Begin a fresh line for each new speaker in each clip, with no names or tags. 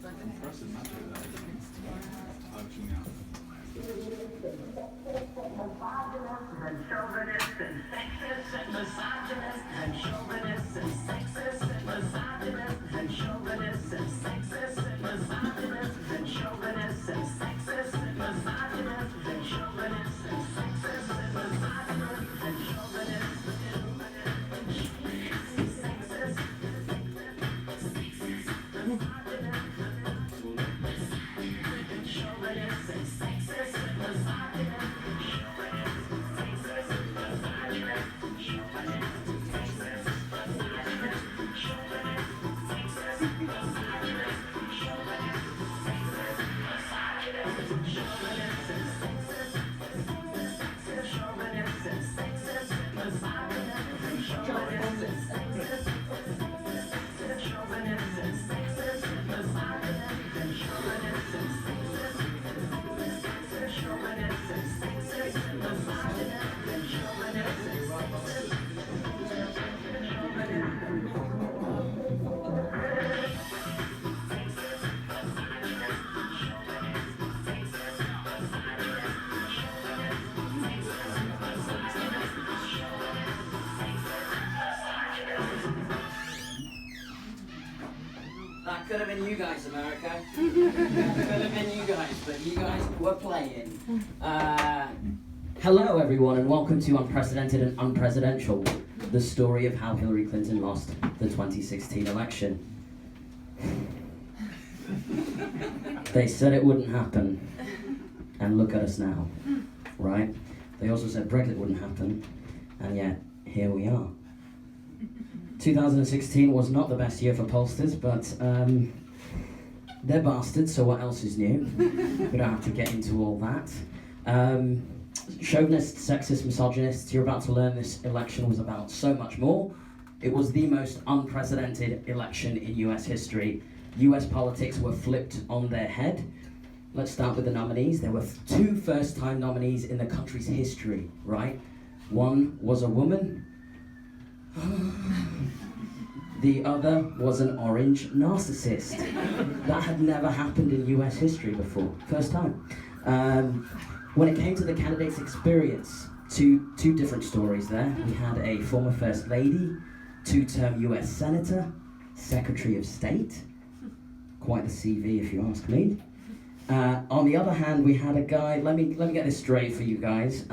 Impressive matter that outing out.
And chauvinists and sexists and misogynists and chauvinists and sexists and misogynists and chauvinists and sexists and misogynists and chauvinists and sexists and misogynists and chauvinists and sexists and misogynists and chauvinists
That could have been you guys, America. Could have been you guys, but you guys were playing. Hello, everyone, and welcome to Unprecedented and Unpresidential, the story of how Hillary Clinton lost the 2016 election. They said it wouldn't happen, and look at us now, right? They also said Brexit wouldn't happen, and yet here we are. 2016 was not the best year for pollsters, but they're bastards, so what else is new? We don't have to get into all that. Chauvinists, sexist, misogynists, you're about to learn this election was about so much more. It was the most unprecedented election in US history. US politics were flipped on their head. Let's start with the nominees. There were two first-time nominees in the country's history, right? One was a woman. The other was an orange narcissist. That had never happened in US history before. First time. When it came to the candidates' experience, two different stories there. We had a former First Lady, two-term US Senator, Secretary of State. Quite the CV if you ask me. On the other hand, we had a guy, let me get this straight for you guys.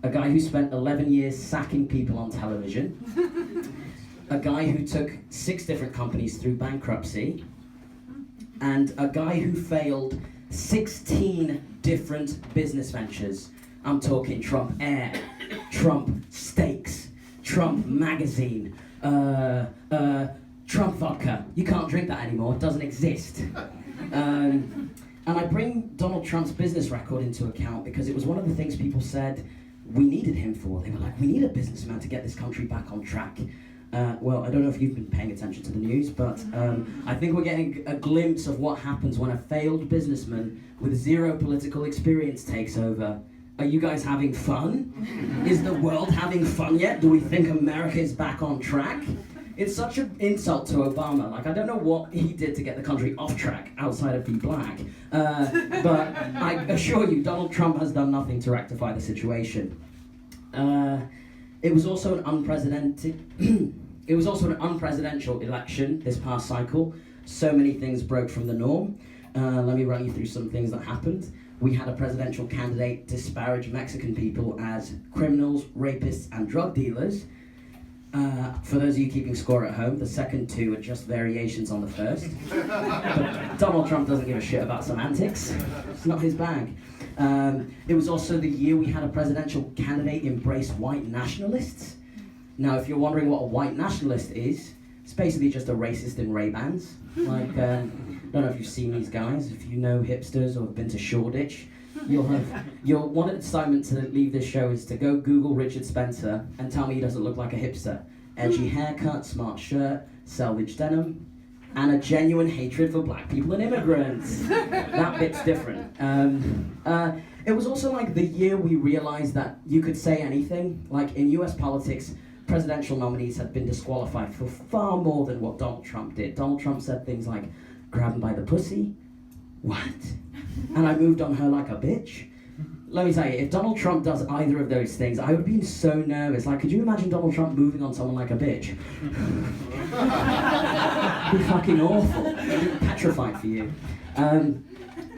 A guy who spent 11 years sacking people on television. A guy who took 6 different companies through bankruptcy. And a guy who failed 16 different business ventures. I'm talking Trump Air, Trump Steaks, Trump Magazine, Trump Vodka. You can't drink that anymore, it doesn't exist. And I bring Donald Trump's business record into account because it was one of the things people said we needed him for. They were like, we need a businessman to get this country back on track. Well, I don't know if you've been paying attention to the news, but I think we're getting a glimpse of what happens when a failed businessman with 0 political experience takes over. Are you guys having fun? Is the world having fun yet? Do we think America is back on track? It's such an insult to Obama. Like, I don't know what he did to get the country off track outside of being black. But I assure you, Donald Trump has done nothing to rectify the situation. It was also an unpresidential election this past cycle. So many things broke from the norm. Let me run you through some things that happened. We had a presidential candidate disparage Mexican people as criminals, rapists, and drug dealers. For those of you keeping score at home, the second 2 are just variations on the first. But Donald Trump doesn't give a shit about semantics. It's not his bag. It was also the year we had a presidential candidate embrace white nationalists. Now, if you're wondering what a white nationalist is, it's basically just a racist in Ray-Bans. Like, I don't know if you've seen these guys. If you know hipsters or have been to Shoreditch, your one assignment to leave this show is to go Google Richard Spencer and tell me he doesn't look like a hipster. Edgy haircut, smart shirt, selvage denim, and a genuine hatred for black people and immigrants. That bit's different. It was also like the year we realized that you could say anything. Like in US politics, presidential nominees had been disqualified for far more than what Donald Trump did. Donald Trump said things like, grab him by the pussy. What? And I moved on her like a bitch. Let me tell you, if Donald Trump does either of those things, I would be so nervous. Like, could you imagine Donald Trump moving on someone like a bitch? It'd be fucking awful. It'd be petrified for you.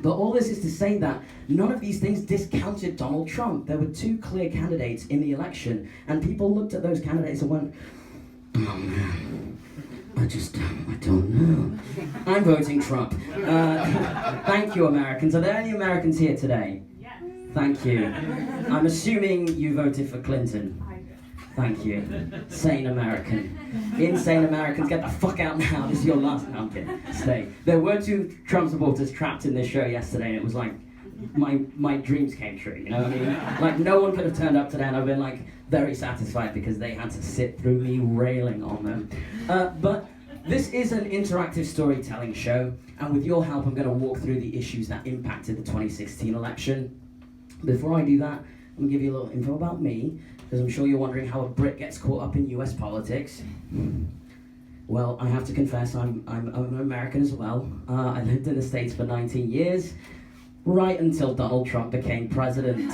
But all this is to say that none of these things discounted Donald Trump. There were two clear candidates in the election, and people looked at those candidates and went, oh man, I don't know. I'm voting Trump. Thank you, Americans. Are there any Americans here today?
Yes.
Thank you. I'm assuming you voted for Clinton.
I did.
Thank you. Sane American. Insane Americans, get the fuck out now. This is your last. No, I'm kidding. Stay. There were two Trump supporters trapped in this show yesterday, and it was like my dreams came true. You know what I mean? Like, no one could have turned up today, and I've been like very satisfied because they had to sit through me railing on them. But this is an interactive storytelling show, and with your help, I'm going to walk through the issues that impacted the 2016 election. Before I do that, I'm going to give you a little info about me, because I'm sure you're wondering how a Brit gets caught up in US politics. Well, I have to confess, I'm an American as well. I lived in the States for 19 years, right until Donald Trump became president.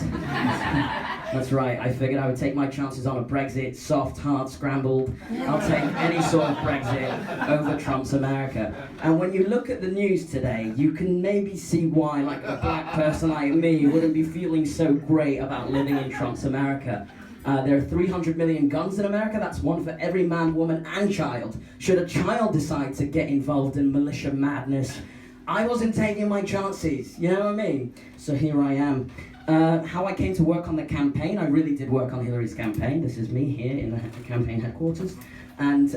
That's right, I figured I would take my chances on a Brexit, soft, hard, scrambled. I'll take any sort of Brexit over Trump's America. And when you look at the news today, you can maybe see why, like, a black person like me wouldn't be feeling so great about living in Trump's America. There are 300 million guns in America. That's one for every man, woman, and child. Should a child decide to get involved in militia madness, I wasn't taking my chances, you know what I mean? So here I am. How I came to work on the campaign, I really did work on Hillary's campaign. This is me here in the campaign headquarters, and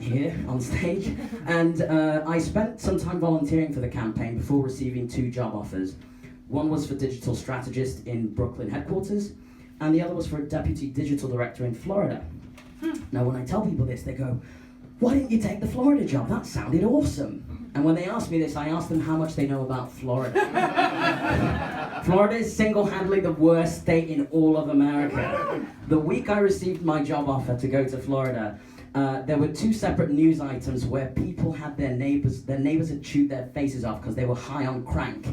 here on stage. And I spent some time volunteering for the campaign before receiving two job offers. One was for digital strategist in Brooklyn headquarters, and the other was for a deputy digital director in Florida. Now, when I tell people this, they go, why didn't you take the Florida job? That sounded awesome. And when they ask me this, I ask them how much they know about Florida. Florida is single-handedly the worst state in all of America. The week I received my job offer to go to Florida, there were two separate news items where people had their neighbors had chewed their faces off because they were high on crank.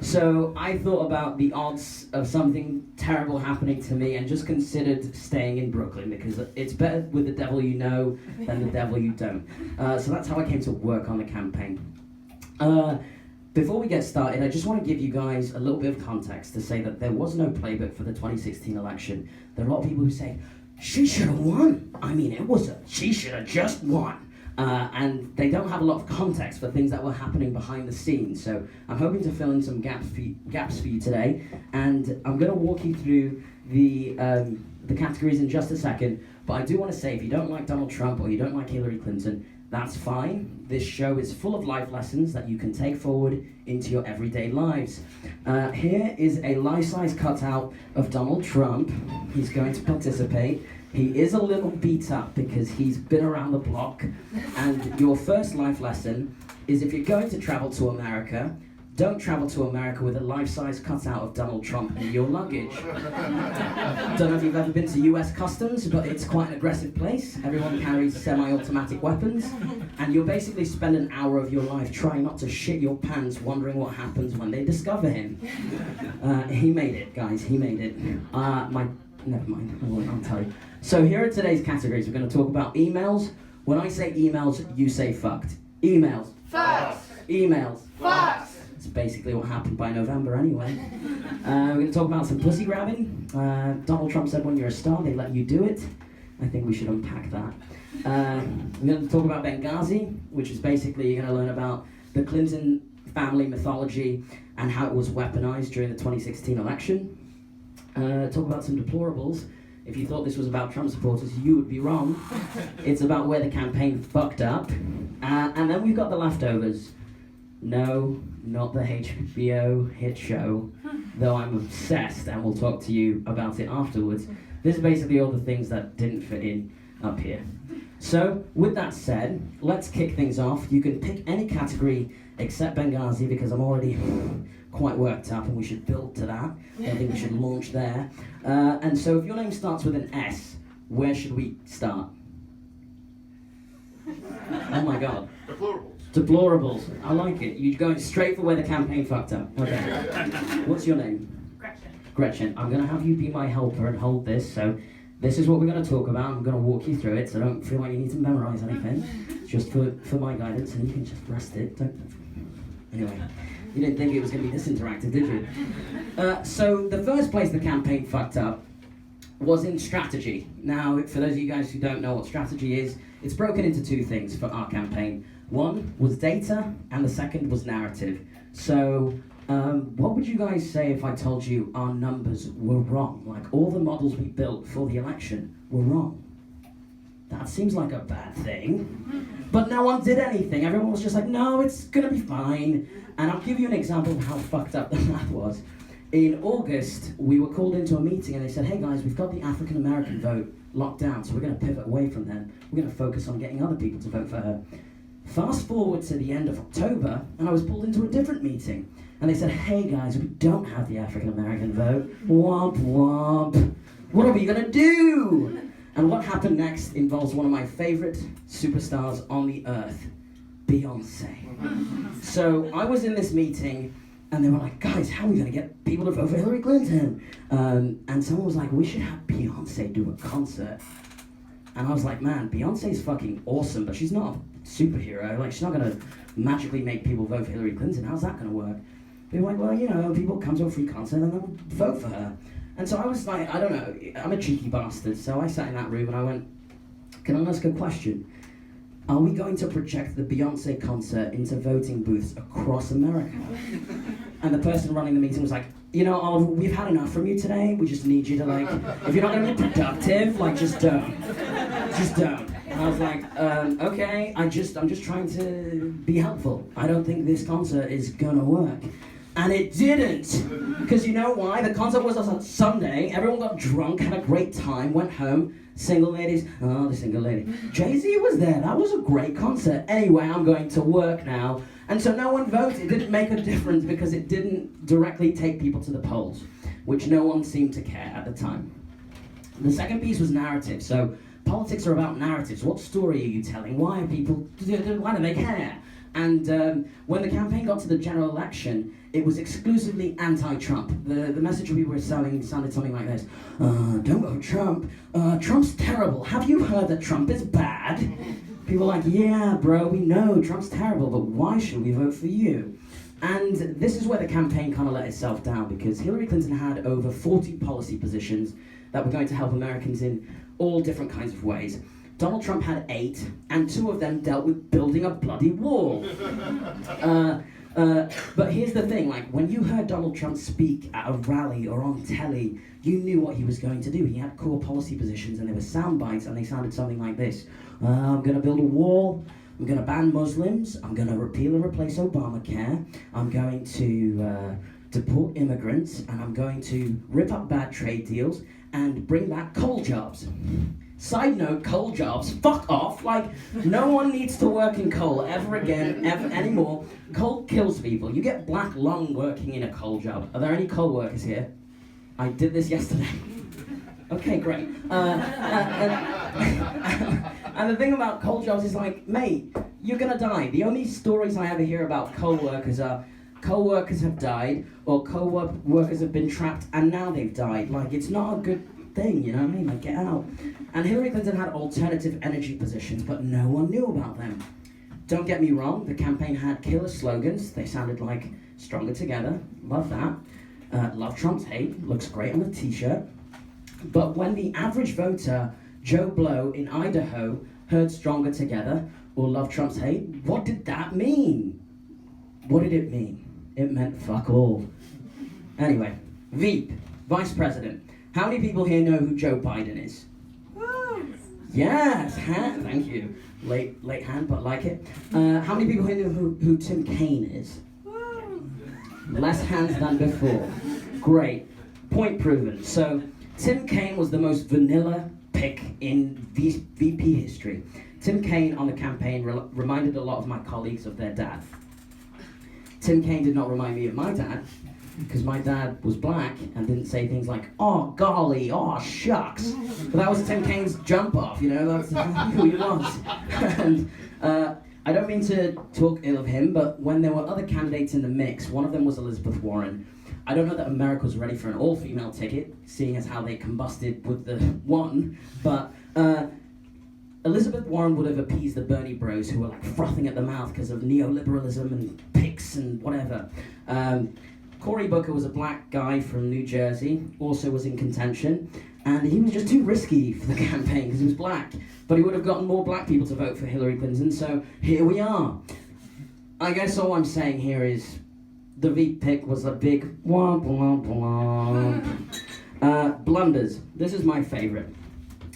So I thought about the odds of something terrible happening to me and just considered staying in Brooklyn, because it's better with the devil you know than the devil you don't. So that's how I came to work on the campaign. Before we get started, I just want to give you guys a little bit of context to say that there was no playbook for the 2016 election. There are a lot of people who say, she should have won. I mean, she should have just won. And they don't have a lot of context for things that were happening behind the scenes. So I'm hoping to fill in some gaps for you today. And I'm going to walk you through the categories in just a second. But I do want to say, if you don't like Donald Trump or you don't like Hillary Clinton, that's fine. This show is full of life lessons that you can take forward into your everyday lives. Here is a life-size cutout of Donald Trump. He's going to participate. He is a little beat up because he's been around the block. And your first life lesson is, if you're going to travel to America, don't travel to America with a life-size cutout of Donald Trump in your luggage. Don't know if you've ever been to US Customs, but it's quite an aggressive place. Everyone carries semi-automatic weapons, and you'll basically spend an hour of your life trying not to shit your pants, wondering what happens when they discover him. He made it, guys, he made it. Never mind, I'll tell you. So here are today's categories. We're going to talk about emails. When I say emails, you say fucked. Emails.
Facts.
Emails.
Facts.
It's basically what happened by November anyway. We're going to talk about some pussy grabbing. Donald Trump said when you're a star, they let you do it. I think we should unpack that. We're going to talk about Benghazi, which is basically you're going to learn about the Clinton family mythology and how it was weaponized during the 2016 election. Talk about some deplorables. If you thought this was about Trump supporters, you would be wrong. It's about where the campaign fucked up. And then we've got the leftovers. No, not the HBO hit show, though I'm obsessed and we'll talk to you about it afterwards. This is basically all the things that didn't fit in up here. So, with that said, let's kick things off. You can pick any category except Benghazi, because I'm already quite worked up and we should build to that. I think we should launch there. And so if your name starts with an S, where should we start? Oh my god.
The plurals.
Deplorables. I like it. You're going straight for where the campaign fucked up. Okay. What's your name?
Gretchen.
Gretchen. I'm going to have you be my helper and hold this. So this is what we're going to talk about. I'm going to walk you through it, so don't feel like you need to memorize anything. It's just for my guidance, and you can just rest it. Anyway, you didn't think it was going to be this interactive, did you? So the first place the campaign fucked up was in strategy. Now, for those of you guys who don't know what strategy is, it's broken into two things for our campaign. One was data, and the second was narrative. So, what would you guys say if I told you our numbers were wrong? Like, all the models we built for the election were wrong. That seems like a bad thing. But no one did anything. Everyone was just like, no, it's gonna be fine. And I'll give you an example of how fucked up the math was. In August, we were called into a meeting and they said, hey guys, we've got the African American vote locked down, so we're gonna pivot away from them. We're gonna focus on getting other people to vote for her. Fast forward to the end of October, and I was pulled into a different meeting. And they said, hey guys, we don't have the African American vote. Womp womp. What are we gonna do? And what happened next involves one of my favorite superstars on the earth, Beyonce. So I was in this meeting, and they were like, guys, how are we gonna get people to vote for Hillary Clinton? And someone was like, we should have Beyonce do a concert. And I was like, man, Beyonce's fucking awesome, but she's not a superhero. Like, she's not gonna magically make people vote for Hillary Clinton. How's that gonna work? They were like, well, you know, people come to a free concert and they'll vote for her. And so I was like, I don't know, I'm a cheeky bastard. So I sat in that room and I went, can I ask a question? Are we going to project the Beyonce concert into voting booths across America? And the person running the meeting was like, you know, Oliver, we've had enough from you today. We just need you to, like, if you're not going to be productive, like, just don't. Just don't. And I was like, okay, I'm just trying to be helpful. I don't think this concert is going to work. And it didn't. Because you know why? The concert was on Sunday. Everyone got drunk, had a great time, went home. Single ladies, oh, the single lady. Jay-Z was there. That was a great concert. Anyway, I'm going to work now. And so no one voted. It didn't make a difference because it didn't directly take people to the polls, which no one seemed to care at the time. The second piece was narrative. So politics are about narratives. What story are you telling? Why do they care? And when the campaign got to the general election, it was exclusively anti-Trump. The message we were selling sounded something like this. Don't vote Trump. Trump's terrible. Have you heard that Trump is bad? People are like, yeah, bro, we know Trump's terrible, but why should we vote for you? And this is where the campaign kind of let itself down, because Hillary Clinton had over 40 policy positions that were going to help Americans in all different kinds of ways. Donald Trump had 8, and 2 of them dealt with building a bloody wall. But here's the thing, like, when you heard Donald Trump speak at a rally or on telly, you knew what he was going to do. He had core policy positions, and they were sound bites, and they sounded something like this. I'm going to build a wall. I'm going to ban Muslims. I'm going to repeal and replace Obamacare. I'm going to deport immigrants, and I'm going to rip up bad trade deals and bring back coal jobs. Side note, coal jobs, fuck off. Like, no one needs to work in coal ever again, anymore. Coal kills people. You get black lung working in a coal job. Are there any coal workers here? I did this yesterday. Okay, great. And the thing about coal jobs is like, mate, you're gonna die. The only stories I ever hear about coal workers are coal workers have died, or coal workers have been trapped and now they've died. Like, it's not a good thing, you know what I mean? Like, get out. And Hillary Clinton had alternative energy positions, but no one knew about them. Don't get me wrong, the campaign had killer slogans. They sounded like Stronger Together, love that. Love Trump's hate, looks great on a t-shirt. But when the average voter, Joe Blow in Idaho, heard Stronger Together or Love Trump's hate, what did that mean? What did it mean? It meant fuck all. Anyway, Veep, Vice President. How many people here know who Joe Biden is? Yes, thank you. Late hand, but like it. How many people here know who Tim Kaine is? Less hands than before. Great. Point proven. So, Tim Kaine was the most vanilla pick in VP history. Tim Kaine on the campaign reminded a lot of my colleagues of their dad. Tim Kaine did not remind me of my dad, because my dad was black and didn't say things like, oh golly, oh shucks. But that was Tim Kaine's jump off, you know, that's who he was. And I don't mean to talk ill of him, but when there were other candidates in the mix, one of them was Elizabeth Warren. I don't know that America was ready for an all-female ticket, seeing as how they combusted with the one, but Elizabeth Warren would have appeased the Bernie bros who were like frothing at the mouth because of neoliberalism and PICS and whatever. Cory Booker was a black guy from New Jersey, also was in contention, and he was just too risky for the campaign because he was black. But he would have gotten more black people to vote for Hillary Clinton, so here we are. I guess all I'm saying here is the Veep pick was a big womp womp womp. Blunders. This is my favourite.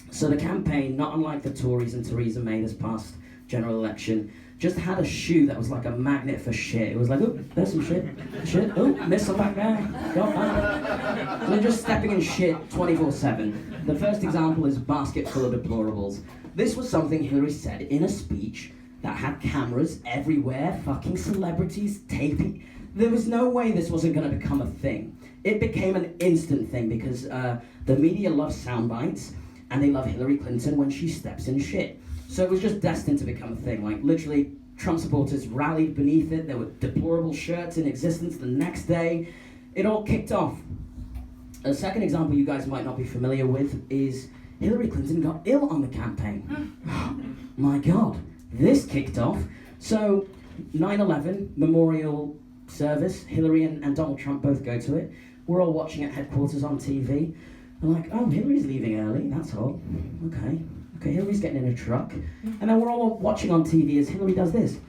So the campaign, not unlike the Tories and Theresa May this past general election, just had a shoe that was like a magnet for shit. It was like, oh, there's some shit. Oh, miss some back there. Got that. And they're just stepping in shit 24/7. The first example is basket full of deplorables. This was something Hillary said in a speech that had cameras everywhere, fucking celebrities taping. There was no way this wasn't going to become a thing. It became an instant thing because the media loves sound bites and they love Hillary Clinton when she steps in shit. So it was just destined to become a thing. Like, literally, Trump supporters rallied beneath it. There were deplorable shirts in existence the next day. It all kicked off. A second example you guys might not be familiar with is Hillary Clinton got ill on the campaign. My God, this kicked off. So, 9/11 memorial service, Hillary and Donald Trump both go to it. We're all watching at headquarters on TV. I'm like, oh, Hillary's leaving early, that's all. Okay, Hillary's getting in a truck. And then we're all watching on TV as Hillary does this.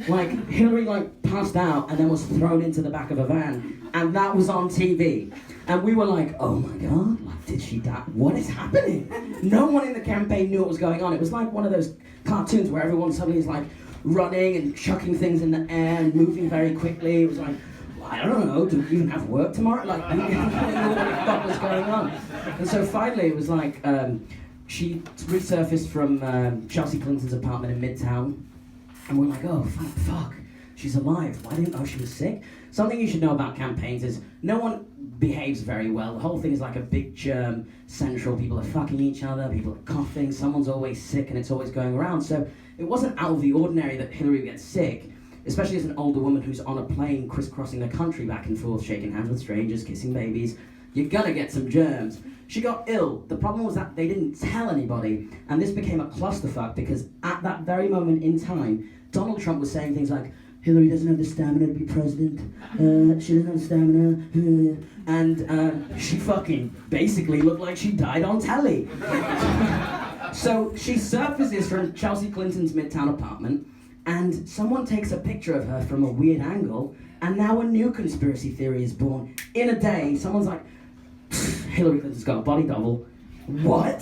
Like, Hillary, passed out and then was thrown into the back of a van. And that was on TV. And we were like, oh my God, did she die? What is happening? No one in the campaign knew what was going on. It was like one of those cartoons where everyone suddenly is running and chucking things in the air and moving very quickly. It was like, I don't know, do we even have work tomorrow? I didn't know what the fuck was going on. And so finally it was she resurfaced from Chelsea Clinton's apartment in Midtown, and we're like, oh, fuck, she's alive. Why didn't, she was sick? Something you should know about campaigns is no one behaves very well. The whole thing is like a big germ central. People are fucking each other, people are coughing, someone's always sick and it's always going around. So it wasn't out of the ordinary that Hillary would get sick, especially as an older woman who's on a plane crisscrossing the country back and forth, shaking hands with strangers, kissing babies. You're gonna get some germs. She got ill. The problem was that they didn't tell anybody, and this became a clusterfuck because at that very moment in time, Donald Trump was saying things like, Hillary doesn't have the stamina to be president, she doesn't have the stamina, and she fucking basically looked like she died on telly. So she surfaces from Chelsea Clinton's Midtown apartment, and someone takes a picture of her from a weird angle, and now a new conspiracy theory is born. In a day, someone's like, Hillary Clinton's got a body double. What?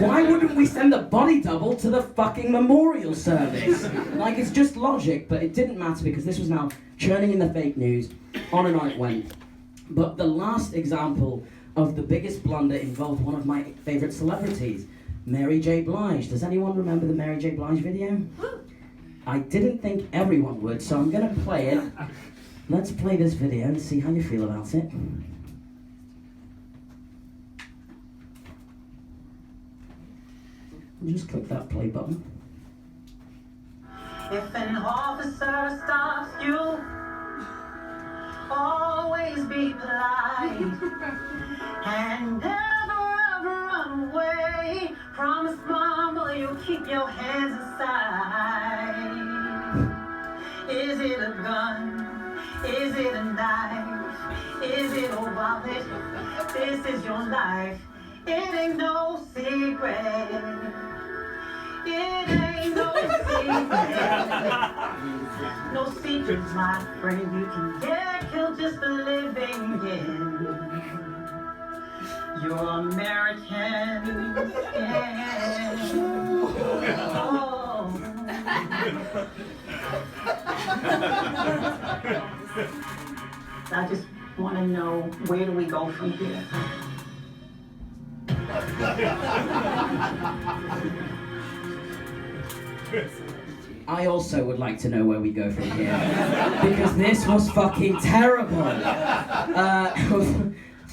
Why wouldn't we send a body double to the fucking memorial service? It's just logic, but it didn't matter because this was now churning in the fake news. On and on it went. But the last example of the biggest blunder involved one of my favorite celebrities, Mary J. Blige. Does anyone remember the Mary J. Blige video? I didn't think everyone would, so I'm gonna play it. Let's play this video and see how you feel about it. Just click that play button.
If an officer stops you, always be polite and never ever run away. Promise, mama, you'll keep your hands aside. Is it a gun? Is it a knife? Is it a wallet? This is your life. It ain't no secret. It ain't no secret. No secrets, my friend. You can get killed just for living in your American skin. Oh. I just want to know, where do we go from here?
I also would like to know where we go from here, because this was fucking terrible.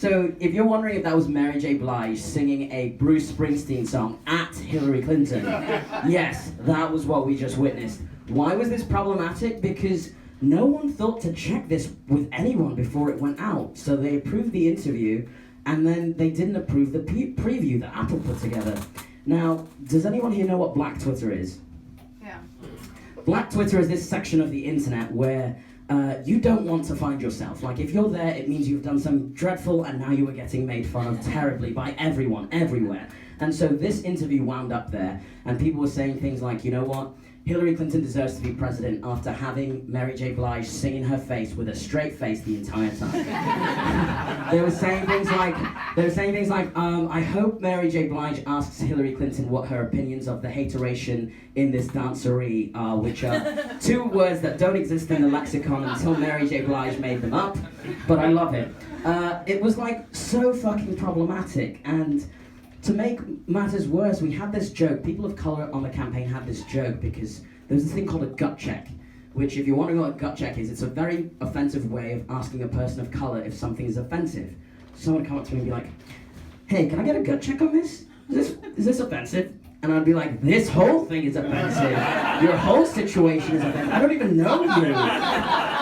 So if you're wondering if that was Mary J. Blige singing a Bruce Springsteen song at Hillary Clinton, yes, that was what we just witnessed. Why was this problematic? Because no one thought to check this with anyone before it went out. So they approved the interview, and then they didn't approve the preview that Apple put together. Now, does anyone here know what Black Twitter is?
Yeah.
Black Twitter is this section of the internet where you don't want to find yourself. Like, if you're there, it means you've done something dreadful and now you are getting made fun of terribly by everyone, everywhere. And so this interview wound up there, and people were saying things like, you know what? Hillary Clinton deserves to be president after having Mary J. Blige sing in her face with a straight face the entire time. They were saying things like, I hope Mary J. Blige asks Hillary Clinton what her opinions of the hateration in this dancery are, which are two words that don't exist in the lexicon until Mary J. Blige made them up, but I love it. It was like so fucking problematic, and to make matters worse, we had this joke. People of color on the campaign had this joke because there's this thing called a gut check, which, if you're wondering what a gut check is, it's a very offensive way of asking a person of color if something is offensive. Someone would come up to me and be like, hey, can I get a gut check on this? Is this offensive? And I'd be like, this whole thing is offensive. Your whole situation is offensive. I don't even know you.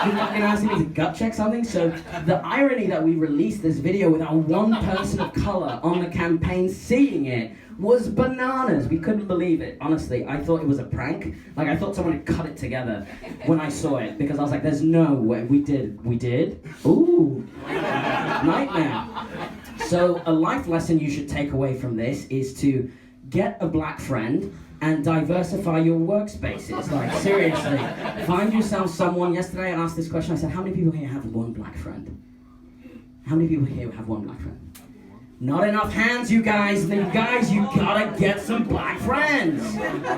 You're fucking asking me to gut check something? So the irony that we released this video without one person of color on the campaign seeing it was bananas. We couldn't believe it. Honestly, I thought it was a prank. Like, I thought someone had cut it together when I saw it, because I was like, there's no way. We did? Ooh. Nightmare. So a life lesson you should take away from this is to get a black friend and diversify your workspaces. Like, seriously, find yourself someone. Yesterday I asked this question. I said, how many people here have one black friend? How many people here have one black friend? Not enough hands, you guys. You guys, you gotta get some black friends.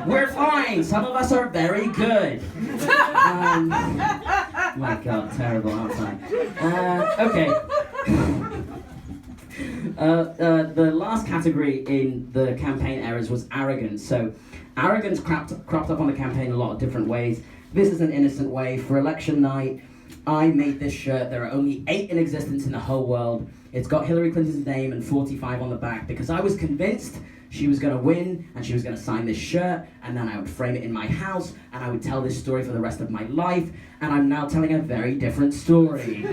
We're fine. Some of us are very good. My God, terrible outside. Okay. The last category in the campaign errors was arrogance. So arrogance cropped up on the campaign in a lot of different ways. This is an innocent way. For election night, I made this shirt. There are only 8 in existence in the whole world. It's got Hillary Clinton's name and 45 on the back, because I was convinced she was going to win and she was going to sign this shirt, and then I would frame it in my house and I would tell this story for the rest of my life, and I'm now telling a very different story.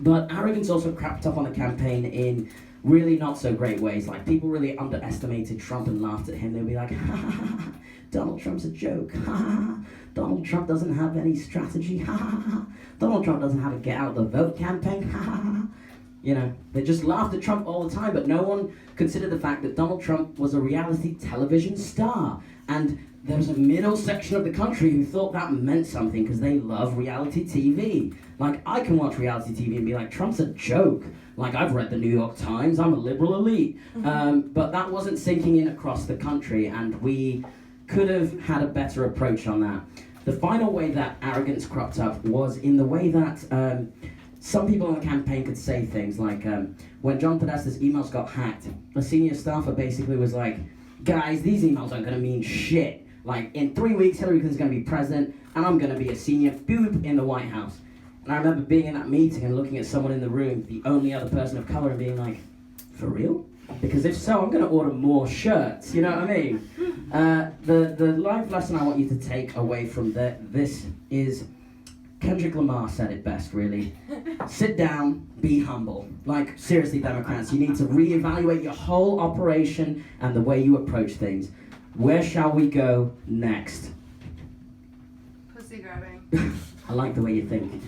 But arrogance also cropped up on the campaign in really not so great ways. Like, people really underestimated Trump and laughed at him. They'd be like, ha ha ha ha, Donald Trump's a joke, ha ha ha, Donald Trump doesn't have any strategy, ha ha ha, Donald Trump doesn't have a get out the vote campaign, ha ha ha. You know, they just laughed at Trump all the time, but no one considered the fact that Donald Trump was a reality television star. And there was a middle section of the country who thought that meant something because they love reality TV. Like, I can watch reality TV and be like, Trump's a joke. Like, I've read the New York Times, I'm a liberal elite. But that wasn't sinking in across the country, and we could have had a better approach on that. The final way that arrogance cropped up was in the way that some people on the campaign could say things like, when John Podesta's emails got hacked, a senior staffer basically was like, guys, these emails aren't gonna mean shit. Like, in 3 weeks, Hillary Clinton's gonna be president, and I'm gonna be a senior boob in the White House. And I remember being in that meeting and looking at someone in the room, the only other person of color, and being like, for real? Because if so, I'm gonna order more shirts, you know what I mean? The life lesson I want you to take away from this is, Kendrick Lamar said it best, really. Sit down, be humble. Like, seriously, Democrats, you need to reevaluate your whole operation and the way you approach things. Where shall we go next?
Pussy grabbing.
I like the way you think.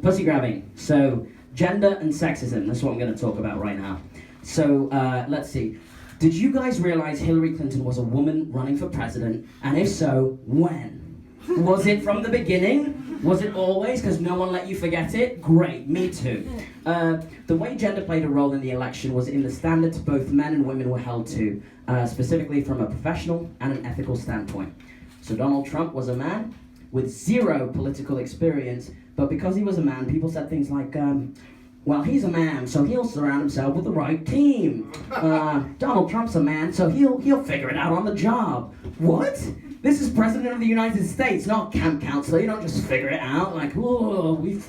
Pussy grabbing. So, gender and sexism. That's what I'm going to talk about right now. So, let's see. Did you guys realize Hillary Clinton was a woman running for president? And if so, when? Was it from the beginning? Was it always? Because no one let you forget it? Great, me too. The way gender played a role in the election was in the standards both men and women were held to, specifically from a professional and an ethical standpoint. So Donald Trump was a man with 0 political experience, but because he was a man, people said things like, well, he's a man, so he'll surround himself with the right team. Donald Trump's a man, so he'll figure it out on the job. What? This is President of the United States, not camp counselor. You don't just figure it out like, oh, we've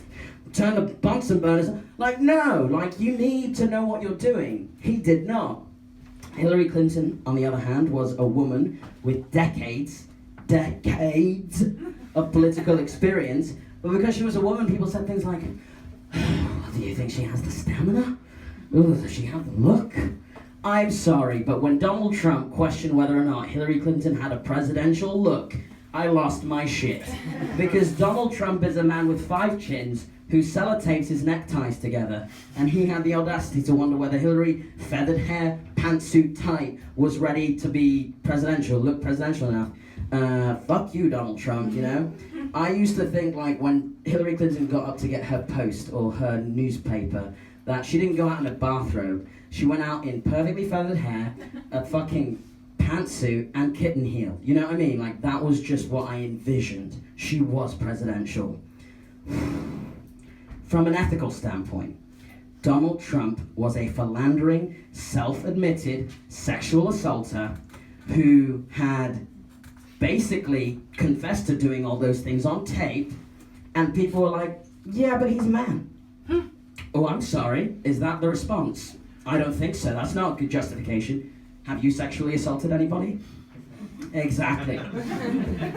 turn the Bunsen burners on. Like, no, like, you need to know what you're doing. He did not. Hillary Clinton, on the other hand, was a woman with decades of political experience. But because she was a woman, people said things like, do you think she has the stamina? Ooh, does she have the look? I'm sorry, but when Donald Trump questioned whether or not Hillary Clinton had a presidential look, I lost my shit. Because Donald Trump is a man with 5 chins who sellotapes his neckties together, and he had the audacity to wonder whether Hillary, feathered hair, pantsuit tight, was ready to be presidential, look presidential enough. Fuck you, Donald Trump, you know? I used to think, like, when Hillary Clinton got up to get her post or her newspaper, that she didn't go out in a bathrobe. She went out in perfectly feathered hair, a fucking pantsuit, and kitten heel. You know what I mean? Like, that was just what I envisioned. She was presidential. From an ethical standpoint, Donald Trump was a philandering, self-admitted sexual assaulter who had basically confessed to doing all those things on tape, and people were like, yeah, but he's a man. Oh, I'm sorry, is that the response? I don't think so, that's not a good justification. Have you sexually assaulted anybody? Exactly.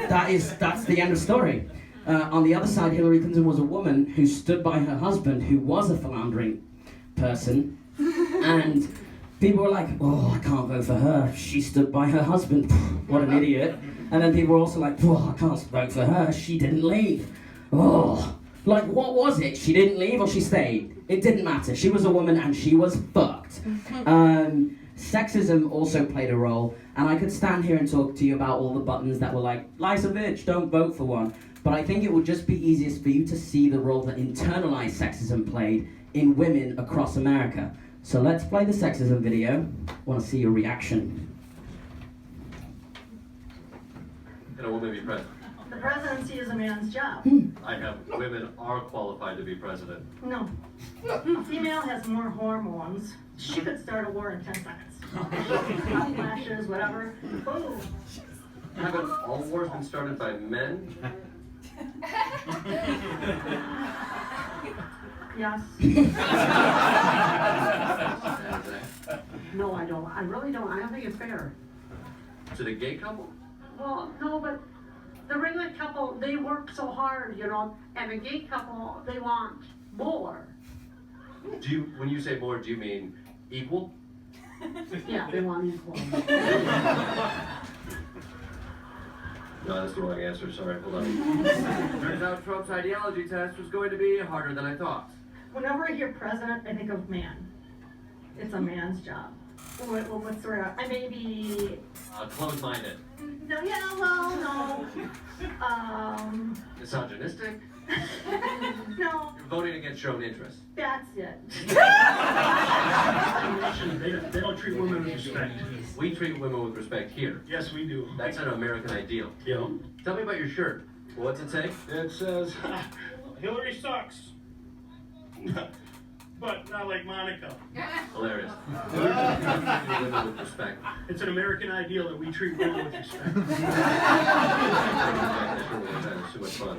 That's the end of story. On the other side, Hillary Clinton was a woman who stood by her husband, who was a philandering person, and people were like, oh, I can't vote for her. She stood by her husband. What an idiot. And then people were also like, oh, I can't vote for her. She didn't leave. Oh, like, what was it? She didn't leave or she stayed? It didn't matter. She was a woman and she was fucked. Sexism also played a role, and I could stand here and talk to you about all the buttons that were like, life's a bitch, don't vote for one. But I think it would just be easiest for you to see the role that internalized sexism played in women across America. So let's play the sexism video. I want to see your reaction.
Can a woman be president?
The presidency is a man's job.
I have women are qualified to be president.
No. A female has more hormones. She could start a war in 10 seconds. Hot flashes, whatever. Boom.
Haven't all wars been started by men?
Yes. No, I don't. I really don't. I don't think it's fair.
To the gay couple?
Well, no, but the regular couple, they work so hard, you know, and the gay couple, they want more.
Do you, when you say more, do you mean equal?
Yeah, they want equal.
No, that's the wrong answer. Sorry, hold on. Turns out Trump's ideology test was going to be harder than I thought.
Whenever I hear president, I think of man. It's a man's job. What's the right? I may be.
Close-minded.
No, yeah, well, no.
Misogynistic?
No,
You're voting against your own interests.
that's it.
They don't treat women with respect.
We treat women with respect here.
Yes, we do.
That's an American ideal.
Yeah.
Tell me about your shirt. What's it say?
It says, Hillary sucks. But not like Monica.
Hilarious. We treat women with respect.
It's an American ideal that we treat women with respect.
That's too much fun.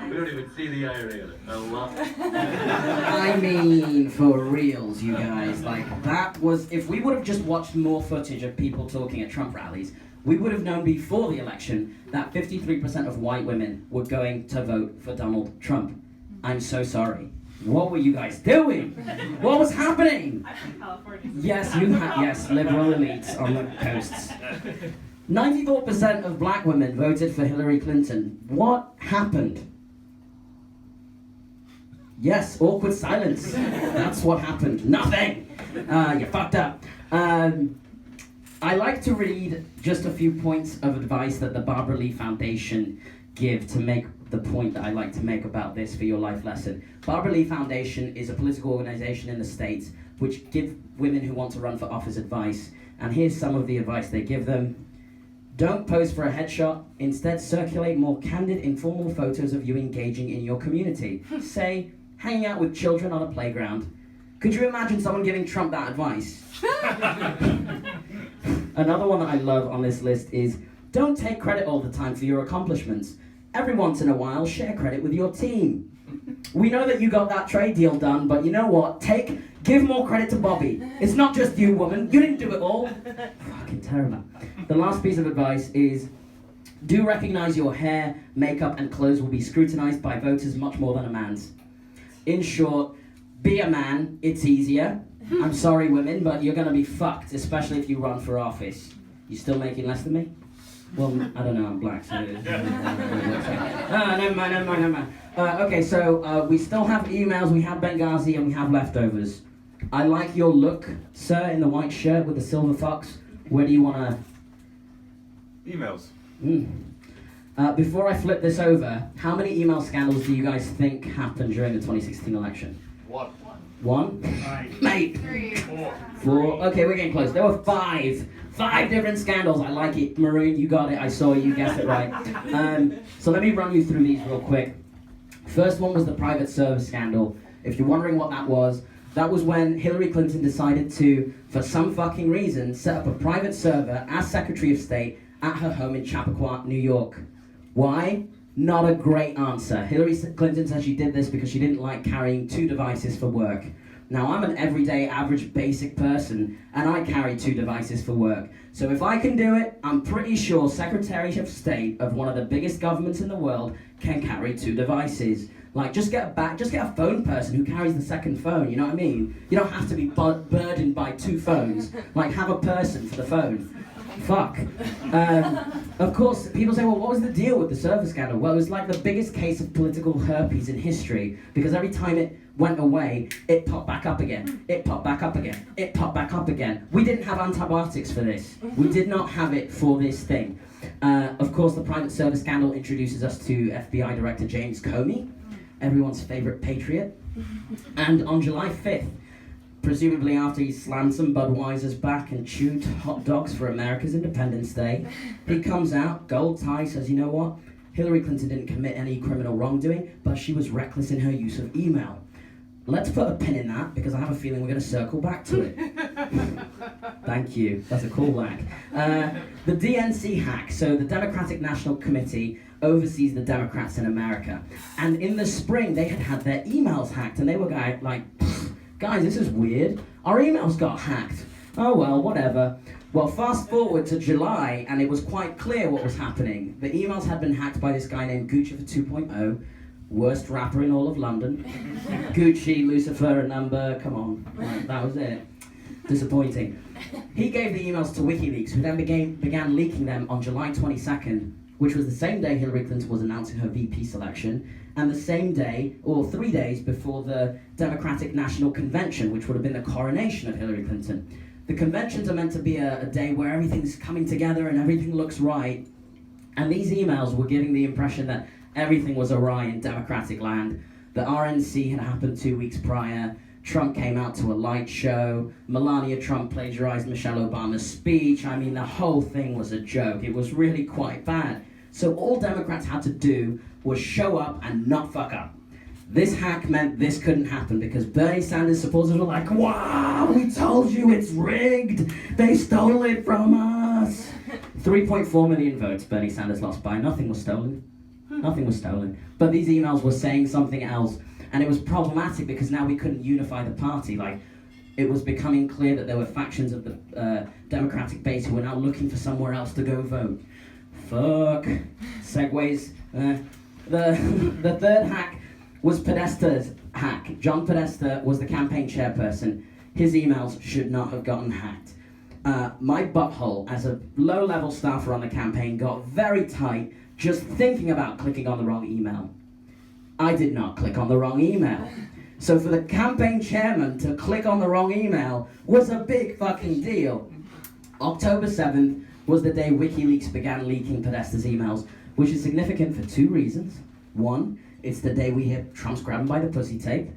We don't even see the irony of it. I love it.
I mean, for reals, you guys, like, that was, if we would have just watched more footage of people talking at Trump rallies, we would have known before the election that 53% of white women were going to vote for Donald Trump. I'm so sorry. What were you guys doing? What was happening?
I'm from California.
Yes, you have, yes, liberal elites on the coasts. 94% of black women voted for Hillary Clinton. What happened? Yes, awkward silence. That's what happened. Nothing. You fucked up. I like to read just a few points of advice that the Barbara Lee Foundation give to make the point that I like to make about this for your life lesson. Barbara Lee Foundation is a political organization in the States which give women who want to run for office advice. And here's some of the advice they give them. Don't pose for a headshot. Instead, circulate more candid, informal photos of you engaging in your community. Say, hanging out with children on a playground. Could you imagine someone giving Trump that advice? Another one that I love on this list is, don't take credit all the time for your accomplishments. every once in a while, share credit with your team. We know that you got that trade deal done, but you know what? Give more credit to Bobby. It's not just you, woman. You didn't do it all. Fucking terrible. The last piece of advice is, do recognize your hair, makeup, and clothes will be scrutinized by voters much more than a man's. In short, be a man. It's easier. I'm sorry, women, but you're gonna be fucked, especially if you run for office. You still making less than me? Well, I don't know, I'm black, so... never mind. Okay, so we still have emails, we have Benghazi, and we have leftovers. I like your look, sir, in the white shirt with the silver fox. Where do you want to...
Emails.
Before I flip this over, how many email scandals do you guys think happened during the 2016 election? One? Mate!
3.
4. Okay, we're getting close. There were 5. 5 different scandals. I like it. Maroon, you got it. I saw it. You guessed it right. So let me run you through these real quick. First one was the private server scandal. If you're wondering what that was when Hillary Clinton decided to, for some fucking reason, set up a private server as Secretary of State at her home in Chappaqua, New York. Why? Not a great answer. Hillary Clinton said she did this because she didn't like carrying 2 devices for work. Now, I'm an everyday, average, basic person, and I carry 2 devices for work. So if I can do it, I'm pretty sure Secretary of State of one of the biggest governments in the world can carry 2 devices. Like, just get a phone person who carries the second phone, you know what I mean? You don't have to be burdened by 2 phones. Like, have a person for the phone. Fuck. Of course, people say, well, what was the deal with the server scandal? Well, it was like the biggest case of political herpes in history, because every time it went away, it popped back up again. It popped back up again. It popped back up again. We didn't have antibiotics for this. We did not have it for this thing. Of course, the private server scandal introduces us to FBI Director James Comey, everyone's favorite patriot. And on July 5th, presumably after he slammed some Budweiser's back and chewed hot dogs for America's Independence Day, he comes out, gold tie, says, you know what? Hillary Clinton didn't commit any criminal wrongdoing, but she was reckless in her use of email. Let's put a pin in that, because I have a feeling we're going to circle back to it. Thank you. That's a callback. The DNC hack, so the Democratic National Committee oversees the Democrats in America. And in the spring, they had their emails hacked, and they were like, guys, this is weird. Our emails got hacked. Oh well, whatever. Well, fast forward to July, and it was quite clear what was happening. The emails had been hacked by this guy named Gucci for 2.0, worst rapper in all of London. Gucci, Lucifer, a number, come on. Right, that was it. Disappointing. He gave the emails to WikiLeaks, who then began leaking them on July 22nd, which was the same day Hillary Clinton was announcing her VP selection, and the same day, or 3 days before the Democratic National Convention, which would have been the coronation of Hillary Clinton. The conventions are meant to be a day where everything's coming together and everything looks right, and these emails were giving the impression that everything was awry in Democratic land. The RNC had happened 2 weeks prior, Trump came out to a light show, Melania Trump plagiarized Michelle Obama's speech. I mean, the whole thing was a joke. It was really quite bad. So all Democrats had to do was show up and not fuck up. This hack meant this couldn't happen because Bernie Sanders supporters were like, wow, we told you it's rigged. They stole it from us. 3.4 million votes Bernie Sanders lost by. Nothing was stolen. Nothing was stolen. But these emails were saying something else. And it was problematic because now we couldn't unify the party. Like, it was becoming clear that there were factions of the Democratic base who were now looking for somewhere else to go vote. Fuck. Segues. The third hack was Podesta's hack. John Podesta was the campaign chairperson. His emails should not have gotten hacked. My butthole, as a low-level staffer on the campaign, got very tight just thinking about clicking on the wrong email. I did not click on the wrong email. So for the campaign chairman to click on the wrong email was a big fucking deal. October 7th was the day WikiLeaks began leaking Podesta's emails, which is significant for 2 reasons. 1, it's the day we hear Trump's grabbing by the pussy tape.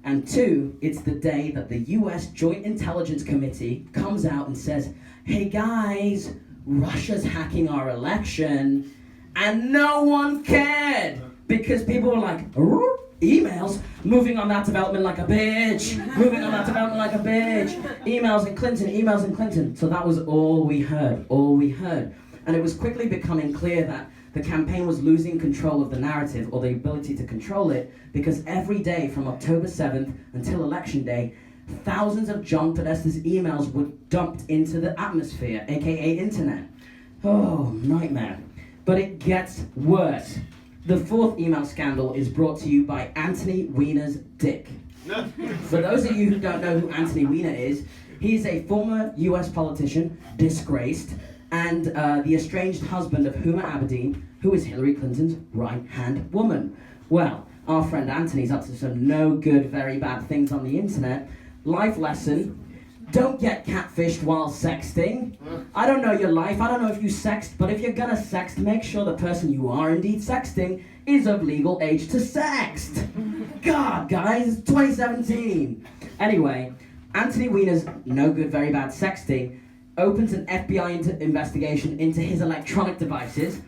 And 2, it's the day that the US Joint Intelligence Committee comes out and says, hey guys, Russia's hacking our election, and no one cared. Because people were like, emails? Moving on that development like a bitch. Moving on that development like a bitch. Emails and Clinton, emails and Clinton. So that was all we heard, all we heard. And it was quickly becoming clear that the campaign was losing control of the narrative or the ability to control it because every day from October 7th until Election Day, thousands of John Podesta's emails were dumped into the atmosphere, aka internet. Oh, nightmare. But it gets worse. The fourth email scandal is brought to you by Anthony Weiner's dick. For those of you who don't know who Anthony Weiner is, he's a former US politician, disgraced, and the estranged husband of Huma Abedin, who is Hillary Clinton's right-hand woman. Well, our friend Anthony's up to some no good, very bad things on the internet. Life lesson: don't get catfished while sexting. I don't know your life, I don't know if you sext, but if you're gonna sext, make sure the person you are indeed sexting is of legal age to sext. God, guys, it's 2017. Anyway, Anthony Weiner's no good, very bad sexting opens an FBI investigation into his electronic devices,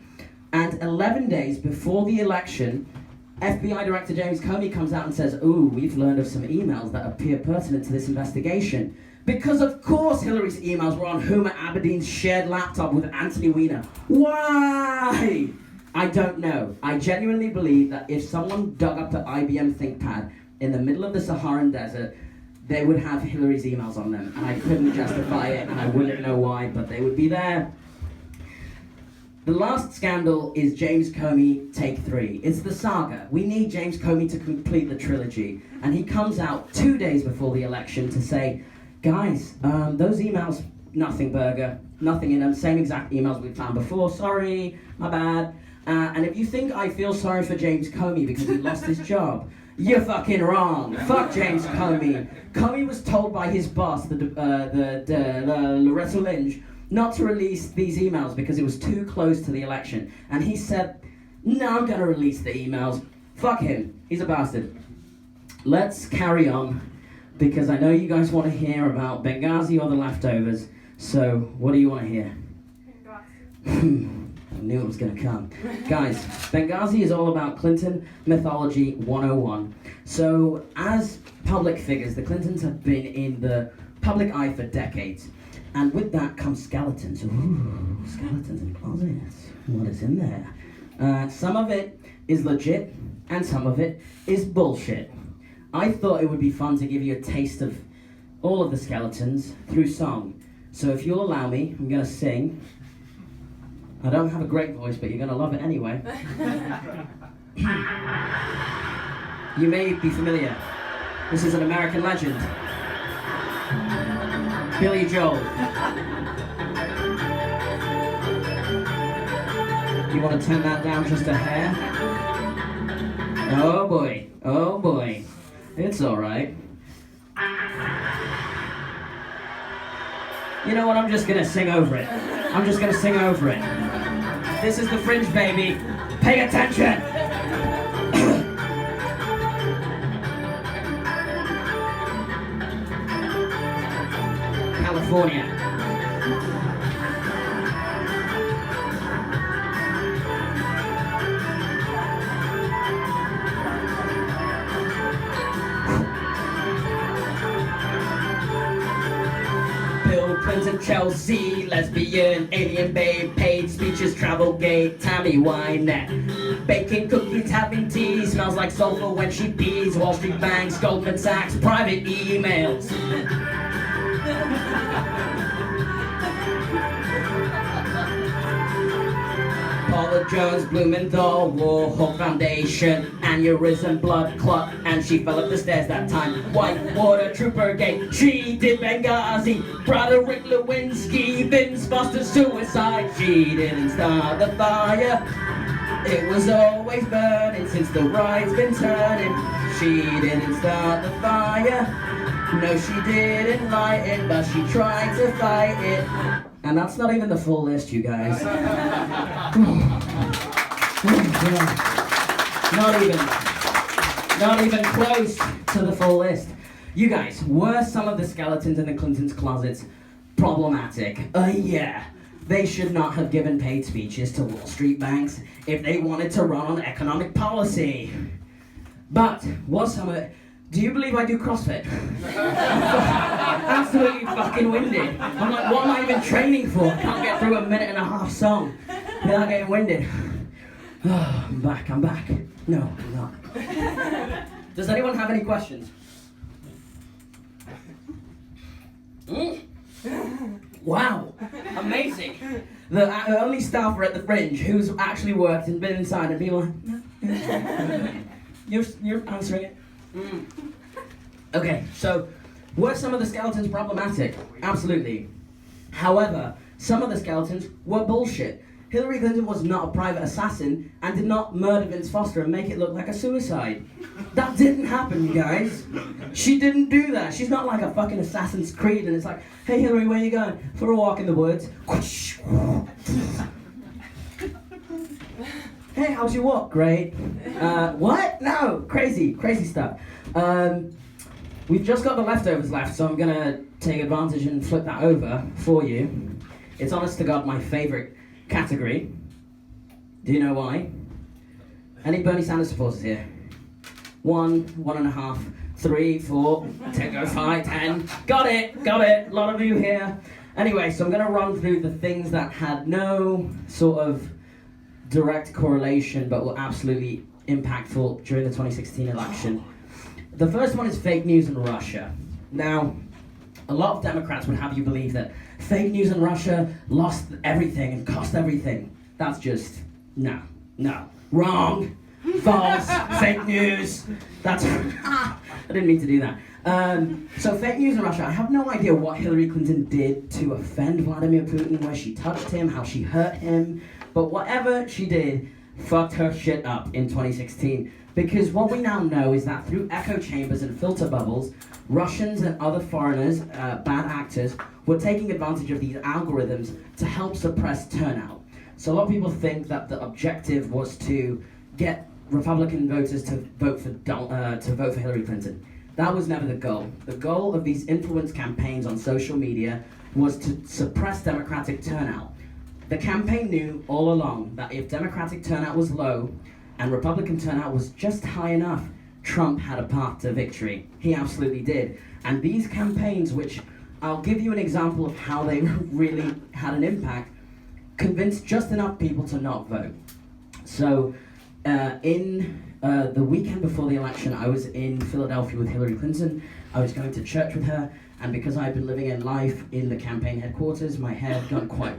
and 11 days before the election, FBI Director James Comey comes out and says, ooh, we've learned of some emails that appear pertinent to this investigation. Because of course Hillary's emails were on Huma Abedin's shared laptop with Anthony Weiner. Why? I don't know. I genuinely believe that if someone dug up the IBM ThinkPad in the middle of the Saharan desert, they would have Hillary's emails on them, and I couldn't justify it, and I wouldn't know why, but they would be there. The last scandal is James Comey Take 3. It's the saga. We need James Comey to complete the trilogy, and he comes out 2 days before the election to say, guys, those emails, nothing burger, nothing in them, same exact emails we've found before, sorry, my bad. And if you think I feel sorry for James Comey because he lost his job, you're fucking wrong. Fuck James Comey. Comey was told by his boss, Loretta Lynch, not to release these emails because it was too close to the election. And he said, no, I'm gonna release the emails. Fuck him. He's a bastard. Let's carry on, because I know you guys want to hear about Benghazi or the leftovers. So, what do you want to hear? I knew it was going to come. Guys, Benghazi is all about Clinton Mythology 101. So, as public figures, the Clintons have been in the public eye for decades. And with that comes skeletons. Ooh, skeletons in closets. What is in there? Some of it is legit, and some of it is bullshit. I thought it would be fun to give you a taste of all of the skeletons through song. So if you'll allow me, I'm going to sing. I don't have a great voice, but you're going to love it anyway. You may be familiar. This is an American legend. Billy Joel. You want to turn that down just a hair? Oh boy, oh boy. It's alright. You know what, I'm just gonna sing over it. I'm just gonna sing over it. This is the Fringe, baby. Pay attention! California. Bill Clinton, Chelsea, lesbian, alien babe, paid speeches, travel gate, Tammy Wynette. Baking cookies, having tea, smells like sulfur when she pees, Wall Street banks, Goldman Sachs, private emails. Paula Jones, Blumenthal, Warhol Foundation, aneurysm, blood clot, and she fell up the stairs that time. Whitewater Trooper Gate, she did Benghazi, Broderick Lewinsky, Vince Foster suicide. She didn't start the fire, it was always burning since the ride's been turning. She didn't start the fire, no she didn't light it, but she tried to fight it. And that's not even the full list, you guys. Not even close to the full list. You guys, were some of the skeletons in the Clintons' closets problematic? Yeah. They should not have given paid speeches to Wall Street banks if they wanted to run on economic policy. But was some of it... Do you believe I do CrossFit? Absolutely fucking winded. I'm like, what am I even training for? I can't get through a minute and a half song without getting winded. I'm back. No, I'm not. Does anyone have any questions? Wow, amazing. The only staffer at the Fringe who's actually worked and been inside and been like, you're answering it. Okay, so were some of the skeletons problematic? Absolutely. However, some of the skeletons were bullshit. Hillary Clinton was not a private assassin and did not murder Vince Foster and make it look like a suicide. That didn't happen, you guys. She didn't do that. She's not like a fucking Assassin's Creed and it's like, hey Hillary, where you going? For a walk in the woods. Hey, how's your walk? Great. What? No, crazy stuff. We've just got the leftovers left, so I'm gonna take advantage and flip that over for you. It's honest to God my favorite category. Do you know why? Any Bernie Sanders supporters here? 1, 1.5, 3, 4, 10, go 5, 10. Got it. A lot of you here. Anyway, so I'm going to run through the things that had no sort of direct correlation but were absolutely impactful during the 2016 election. The first one is fake news in Russia. Now, a lot of Democrats would have you believe that fake news in Russia lost everything and cost everything. That's just, no, wrong, false, fake news. That's, I didn't mean to do that. So fake news in Russia, I have no idea what Hillary Clinton did to offend Vladimir Putin, where she touched him, how she hurt him, but whatever she did fucked her shit up in 2016. Because what we now know is that through echo chambers and filter bubbles, Russians and other foreigners, bad actors, were taking advantage of these algorithms to help suppress turnout. So a lot of people think that the objective was to get Republican voters to vote for Hillary Clinton. That was never the goal. The goal of these influence campaigns on social media was to suppress Democratic turnout. The campaign knew all along that if Democratic turnout was low and Republican turnout was just high enough, Trump had a path to victory. He absolutely did. And these campaigns, which I'll give you an example of how they really had an impact, convinced just enough people to not vote. So in the weekend before the election, I was in Philadelphia with Hillary Clinton. I was going to church with her, and because I'd been living in life in the campaign headquarters, my hair had gone quite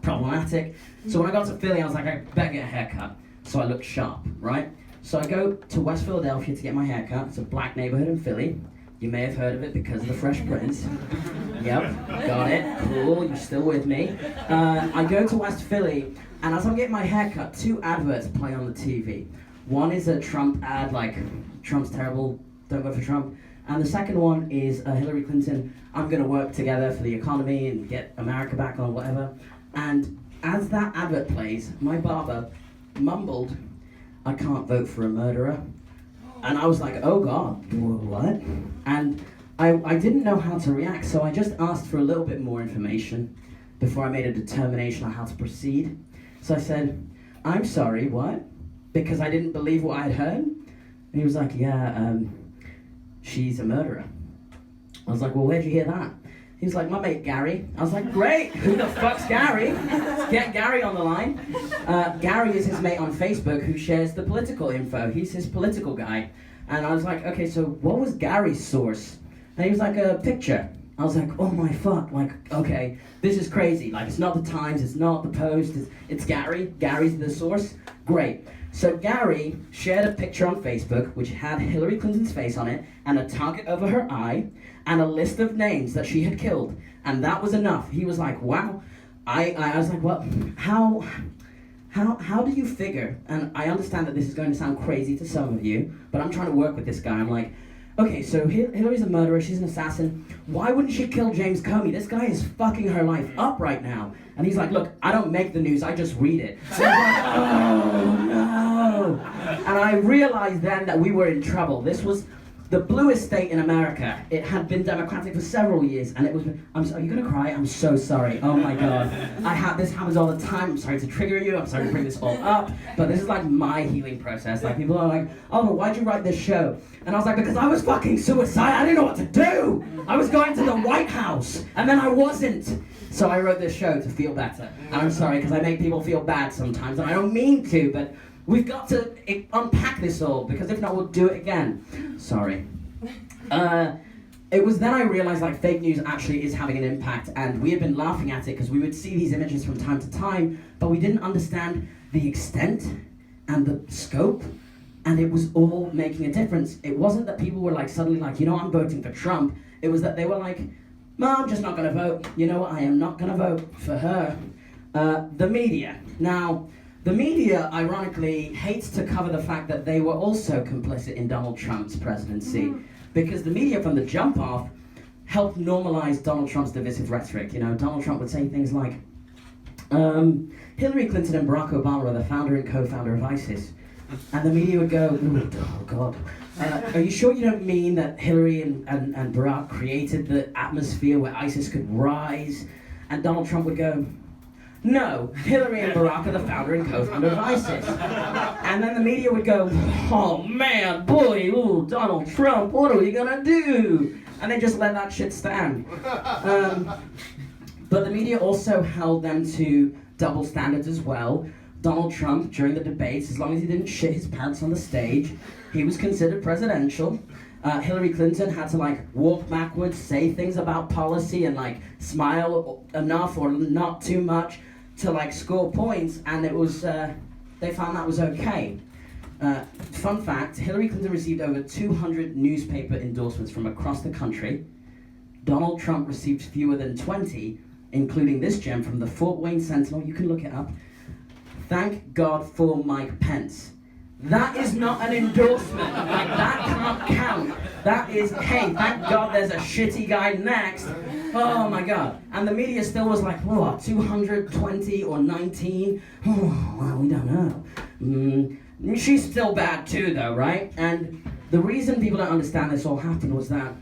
problematic. So when I got to Philly, I was like, I better get a haircut, so I looked sharp, right? So I go to West Philadelphia to get my haircut. It's a black neighborhood in Philly. You may have heard of it because of the Fresh Prince. Yep, got it, cool, you're still with me. I go to West Philly, and as I'm getting my haircut, 2 adverts play on the TV. One is a Trump ad, like, Trump's terrible, don't vote for Trump. And the second one is Hillary Clinton, I'm gonna work together for the economy and get America back on whatever. And as that advert plays, my barber mumbled, I can't vote for a murderer. And I was like, oh God, what? And I didn't know how to react, so I just asked for a little bit more information before I made a determination on how to proceed. So I said, I'm sorry, what? Because I didn't believe what I had heard. And he was like, yeah, she's a murderer. I was like, well, where'd you hear that? He was like, my mate Gary. I was like, great, who the fuck's Gary? Let's get Gary on the line. Gary is his mate on Facebook who shares the political info. He's his political guy. And I was like, okay, so what was Gary's source? And he was like, a picture. I was like, oh my fuck, like, okay, this is crazy. Like, it's not the Times, it's not the Post, it's Gary. Gary's the source. Great. So Gary shared a picture on Facebook which had Hillary Clinton's face on it and a target over her eye and a list of names that she had killed. And that was enough. He was like, wow. I was like, well, how do you figure? And I understand that this is going to sound crazy to some of you, but I'm trying to work with this guy. I'm like, okay, so Hillary's a murderer, she's an assassin. Why wouldn't she kill James Comey? This guy is fucking her life up right now. And he's like, look, I don't make the news, I just read it. So I was like, oh no. And I realized then that we were in trouble. This was the bluest state in America. It had been Democratic for several years, and it was, are you gonna cry? I'm so sorry, oh my God. This happens all the time, I'm sorry to trigger you, I'm sorry to bring this all up, but this is like my healing process. Like people are like, oh, but why'd you write this show? And I was like, because I was fucking suicidal, I didn't know what to do. I was going to the White House, and then I wasn't. So I wrote this show to feel better. And I'm sorry, because I make people feel bad sometimes, and I don't mean to, but we've got to unpack this all, because if not, we'll do it again. Sorry. It was then I realized like fake news actually is having an impact, and we had been laughing at it because we would see these images from time to time, but we didn't understand the extent and the scope, and it was all making a difference. It wasn't that people were like suddenly like, you know, I'm voting for Trump. It was that they were like, no, I'm just not going to vote. You know what, I am not going to vote for her. The media. Now, the media, ironically, hates to cover the fact that they were also complicit in Donald Trump's presidency. Because the media from the jump off helped normalize Donald Trump's divisive rhetoric. You know, Donald Trump would say things like, Hillary Clinton and Barack Obama are the founder and co-founder of ISIS. And the media would go, oh God, are you sure you don't mean that Hillary and Barack created the atmosphere where ISIS could rise? And Donald Trump would go, no, Hillary and Barack are the founder and co-founder of ISIS. And then the media would go, oh man, boy, ooh, Donald Trump, what are we gonna do? And they just let that shit stand. But the media also held them to double standards as well. Donald Trump, during the debates, as long as he didn't shit his pants on the stage, he was considered presidential. Hillary Clinton had to like walk backwards, say things about policy, and like smile enough or not too much to like score points, and it was they found that was okay. Fun fact, Hillary Clinton received over 200 newspaper endorsements from across the country. Donald Trump received fewer than 20, including this gem from the Fort Wayne Sentinel. You can look it up. Thank God for Mike Pence. That is not an endorsement. Like, that can't count. That is, hey, thank God there's a shitty guy next. Oh my God. And the media still was like, what, 220 or 19? Oh, well, we don't know. She's still bad too, though, right? And the reason people don't understand this all happened was that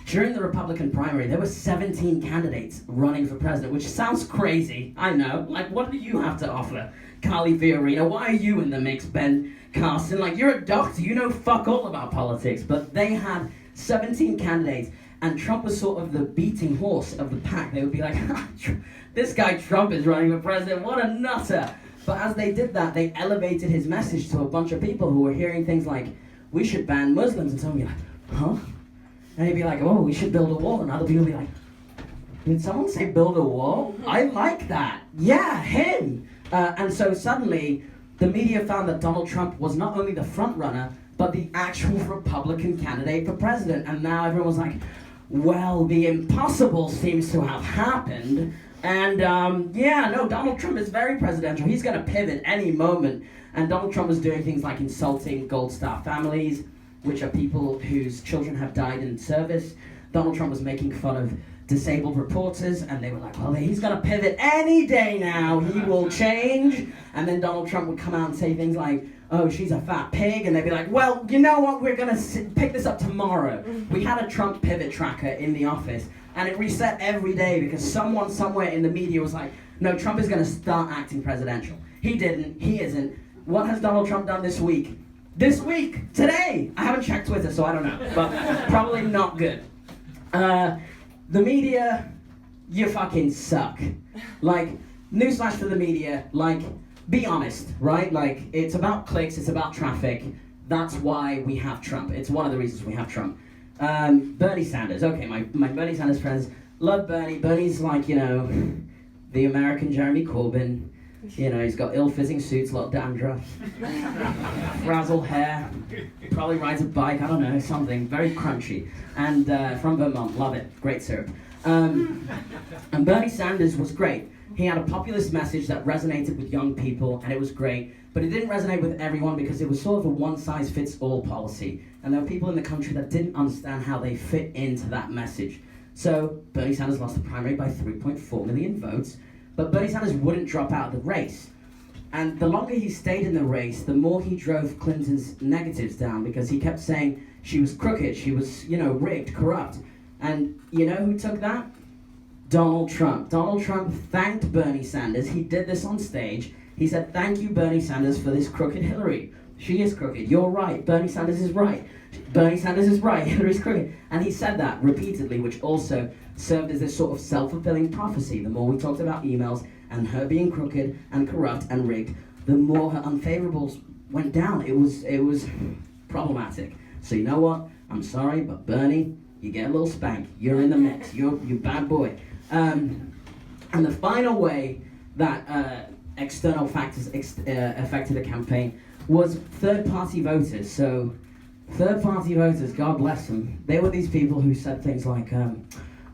during the Republican primary, there were 17 candidates running for president, which sounds crazy, I know. Like, what do you have to offer? Carly Fiorina, why are you in the mix, Ben Carson? Like, you're a doctor, you know fuck all about politics. But they had 17 candidates, and Trump was sort of the beating horse of the pack. They would be like, this guy Trump is running for president, what a nutter. But as they did that, they elevated his message to a bunch of people who were hearing things like, we should ban Muslims, and someone would be like, huh? And he'd be like, oh, we should build a wall, and other people would be like, did someone say build a wall? I like that. Yeah, him. And so suddenly, the media found that Donald Trump was not only the front runner, but the actual Republican candidate for president. And now everyone was like, well, the impossible seems to have happened. And yeah, no, Donald Trump is very presidential. He's going to pivot any moment. And Donald Trump was doing things like insulting Gold Star families, which are people whose children have died in service. Donald Trump was making fun of disabled reporters, and they were like, well, he's going to pivot any day now. He will change. And then Donald Trump would come out and say things like, oh, she's a fat pig. And they'd be like, well, you know what? We're going to pick this up tomorrow. We had a Trump pivot tracker in the office, and it reset every day because someone somewhere in the media was like, no, Trump is going to start acting presidential. He didn't. He isn't. What has Donald Trump done this week? This week, today. I haven't checked Twitter, so I don't know, but probably not good. The media, you fucking suck. Like, newsflash for the media, like, be honest, right? Like, it's about clicks, it's about traffic. That's why we have Trump. It's one of the reasons we have Trump. Bernie Sanders, okay, my Bernie Sanders friends love Bernie. Bernie's like, you know, the American Jeremy Corbyn. You know, he's got ill-fitting suits, a lot of dandruff, frazzled hair, probably rides a bike, I don't know, something, very crunchy. And from Vermont, love it, great syrup. And Bernie Sanders was great. He had a populist message that resonated with young people, and it was great, but it didn't resonate with everyone because it was sort of a one-size-fits-all policy. And there were people in the country that didn't understand how they fit into that message. So Bernie Sanders lost the primary by 3.4 million votes, but Bernie Sanders wouldn't drop out of the race. And the longer he stayed in the race, the more he drove Clinton's negatives down because he kept saying she was crooked, she was, you know, rigged, corrupt. And you know who took that? Donald Trump. Donald Trump thanked Bernie Sanders. He did this on stage. He said, thank you, Bernie Sanders, for this crooked Hillary. She is crooked. You're right. Bernie Sanders is right. Bernie Sanders is right, Hillary's crooked. And he said that repeatedly, which also served as this sort of self-fulfilling prophecy. The more we talked about emails and her being crooked and corrupt and rigged, the more her unfavorables went down. It was problematic. So you know what? I'm sorry, but Bernie, you get a little spank. You're in the mix. You're bad boy. And the final way that external factors affected the campaign was third-party voters. So third-party voters, God bless them, they were these people who said things like,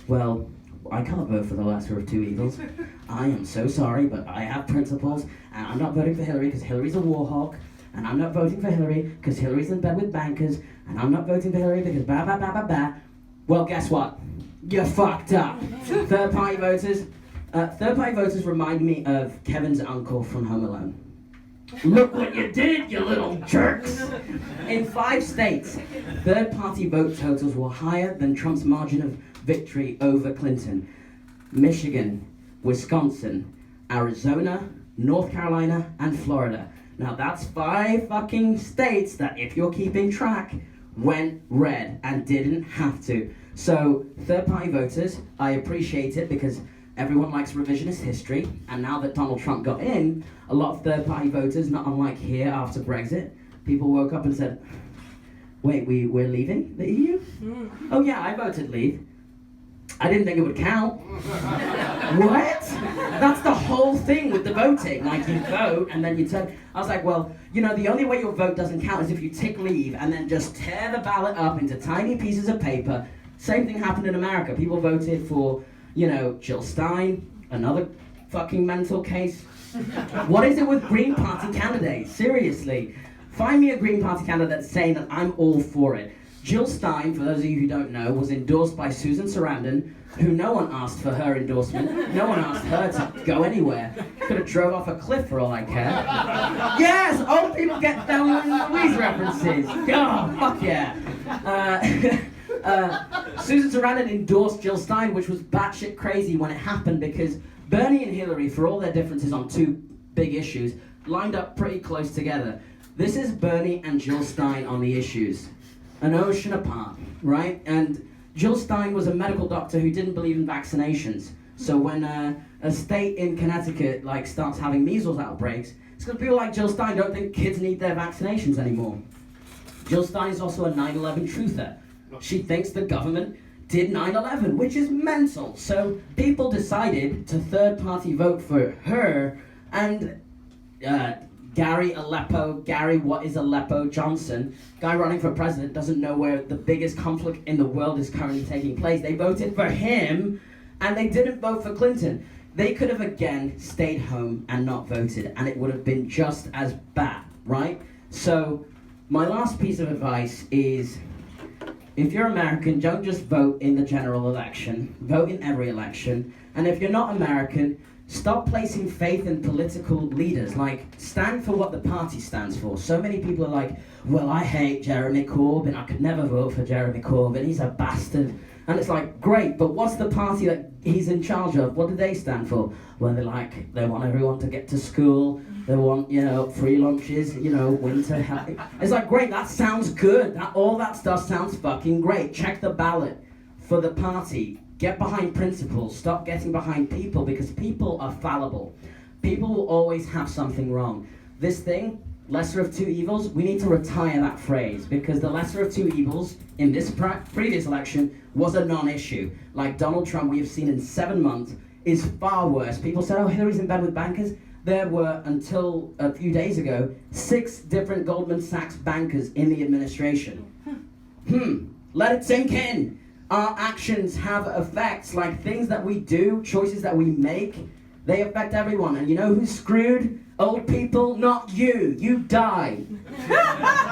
well, I can't vote for the lesser of two evils. I am so sorry, but I have principles, and I'm not voting for Hillary because Hillary's a war hawk, and I'm not voting for Hillary because Hillary's in bed with bankers, and I'm not voting for Hillary because blah, blah, blah, blah, blah. Well, guess what? You're fucked up. Third-party voters remind me of Kevin's uncle from Home Alone. Look what you did, you little jerks! In 5 states, third-party vote totals were higher than Trump's margin of victory over Clinton. Michigan, Wisconsin, Arizona, North Carolina, and Florida. Now that's 5 fucking states that, if you're keeping track, went red and didn't have to. So, third-party voters, I appreciate it because everyone likes revisionist history, and now that Donald Trump got in, a lot of third-party voters, not unlike here after Brexit, people woke up and said, wait, we're leaving the EU? Oh yeah, I voted leave. I didn't think it would count. What? That's the whole thing with the voting. Like, you vote and then you turn. I was like, well, you know, the only way your vote doesn't count is if you tick leave and then just tear the ballot up into tiny pieces of paper. Same thing happened in America. People voted for, you know, Jill Stein, another fucking mental case. What is it with Green Party candidates? Seriously. Find me a Green Party candidate saying that I'm all for it. Jill Stein, for those of you who don't know, was endorsed by Susan Sarandon, who no one asked for her endorsement. No one asked her to go anywhere. Could have drove off a cliff for all I care. Yes, old people get Thelma and Louise references. Oh, fuck yeah. Susan Sarandon endorsed Jill Stein, which was batshit crazy when it happened because Bernie and Hillary, for all their differences on 2 big issues, lined up pretty close together. This is Bernie and Jill Stein on the issues. An ocean apart, right? And Jill Stein was a medical doctor who didn't believe in vaccinations. So when a state in Connecticut like starts having measles outbreaks, it's because people like Jill Stein don't think kids need their vaccinations anymore. Jill Stein is also a 9/11 truther. She thinks the government did 9/11, which is mental. So people decided to third-party vote for her, and Gary what is Aleppo Johnson, guy running for president, doesn't know where the biggest conflict in the world is currently taking place. They voted for him, and they didn't vote for Clinton. They could have again stayed home and not voted, and it would have been just as bad, right? So my last piece of advice is, if you're American, don't just vote in the general election, vote in every election. And if you're not American, stop placing faith in political leaders. Like, stand for what the party stands for. So many people are like, well, I hate Jeremy Corbyn. I could never vote for Jeremy Corbyn. He's a bastard. And it's like, great, but what's the party that he's in charge of? What do they stand for? Well, they want everyone to get to school. They want, you know, free lunches, you know, winter. It's like, great, that sounds good. All that stuff sounds fucking great. Check the ballot for the party. Get behind principles. Stop getting behind people, because people are fallible. People will always have something wrong. This thing, lesser of 2 evils, we need to retire that phrase, because the lesser of 2 evils in this previous election was a non-issue. Like Donald Trump, we have seen in 7 months, is far worse. People said, oh, Hillary's in bed with bankers. There were, until a few days ago, 6 different Goldman Sachs bankers in the administration. Let it sink in. Our actions have effects, like things that we do, choices that we make, they affect everyone. And you know who's screwed? Old people, not you. You die.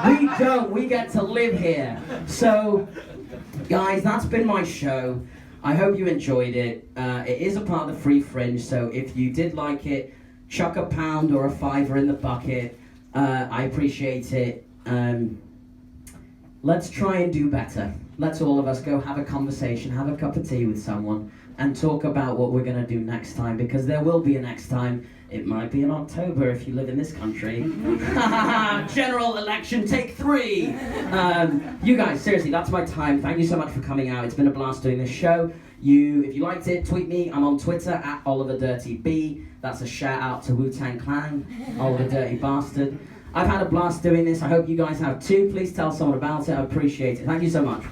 We don't. We get to live here. So, guys, that's been my show. I hope you enjoyed it. It is a part of the free Fringe, so if you did like it, chuck a £1 or a £5 in the bucket. I appreciate it. Let's try and do better. Let's all of us go have a conversation, have a cup of tea with someone, and talk about what we're going to do next time, because there will be a next time. It might be in October if you live in this country. General election, take 3. You guys, seriously, that's my time. Thank you so much for coming out. It's been a blast doing this show. If you liked it, tweet me. I'm on Twitter at OliverDirtyB. That's a shout out to Wu-Tang Clan, Oliver Dirty Bastard. I've had a blast doing this. I hope you guys have too. Please tell someone about it. I appreciate it. Thank you so much.